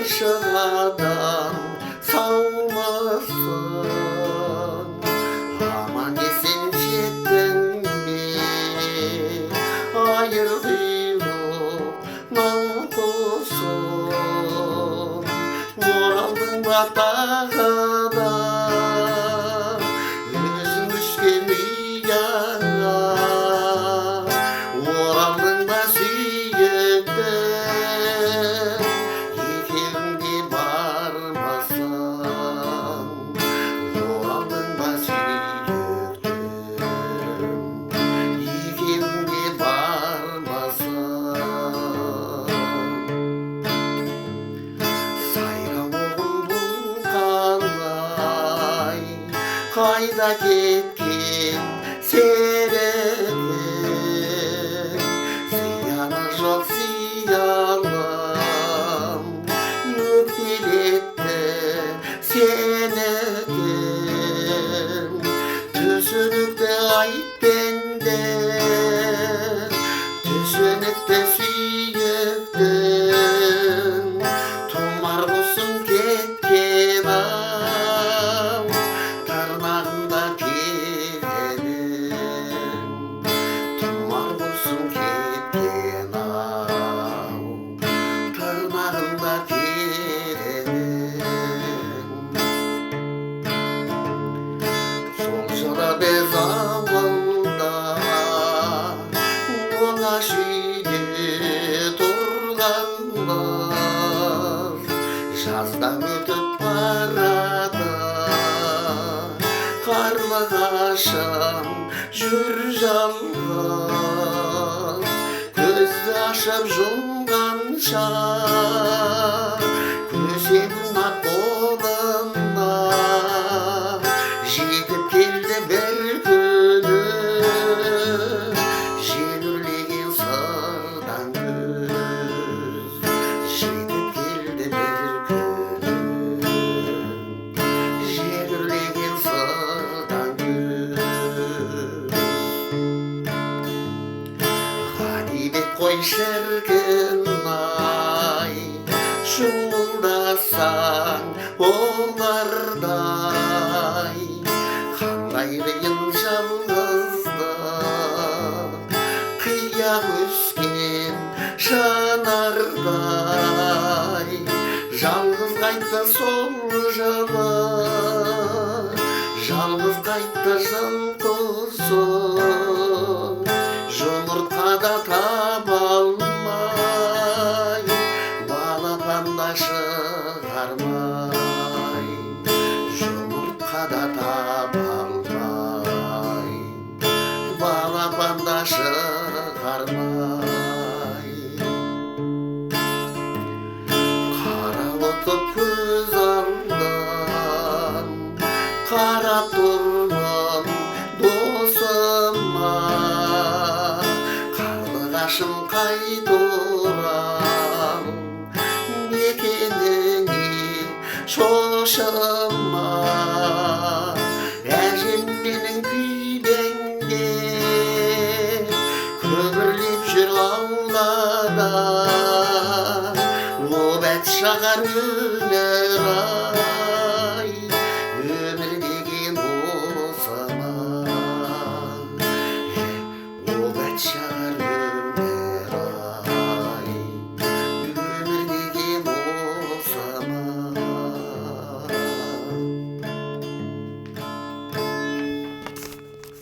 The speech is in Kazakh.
karşıladan savmasın. Aman esen жетtin mi? Ayırdıйлып nalkosun. Оралдың батағыдан өзің düşкен ұяңа. Оралдың ба сүйікті екеуіңде бармасаң. Оралдың ба сүйікті екеуіңде бармасаң. Қайда кеткен серігің, зияны жоқ зиялым, өкпелетті сенігім. Түсінікті айт бенде, түсінікті сүйіктім, тұмар құсым кеткен ау, тырнағында келгенім. Тұмар құсым кеткен ау, тырнағында келгенім. Сол жылы біз ауылда оңаш үйде тұрғанбыз. Жаздан өтіп барады қарлығашым жүр жалғыз. Көзді ашып жұмғанша көсемін ақ қолына. Жетіп келді бір күні желірлеген сырдан күз. Жетіп келді бір күні желірлеген сырдан күз. Ғанибет қой шіркін-ай, шуылдасаң олардай. Қандай қиын жалғыздық, қияқ өскен жанардай. Жалғыз қайтты сол жылы, жалғыз қайтты жыл құсын. Жұмыртқада таба алмай, балапанда шығармай. Жұмыртқада таба алмай, балапанда шығармай. Қарауытып көз алдын қарап тұрмын досыма. Қарлығашым қайда орал мекеніңе шошыма. Әжем менің күйбеңде күбірлеп жүр аулада. О бәт шағар өнер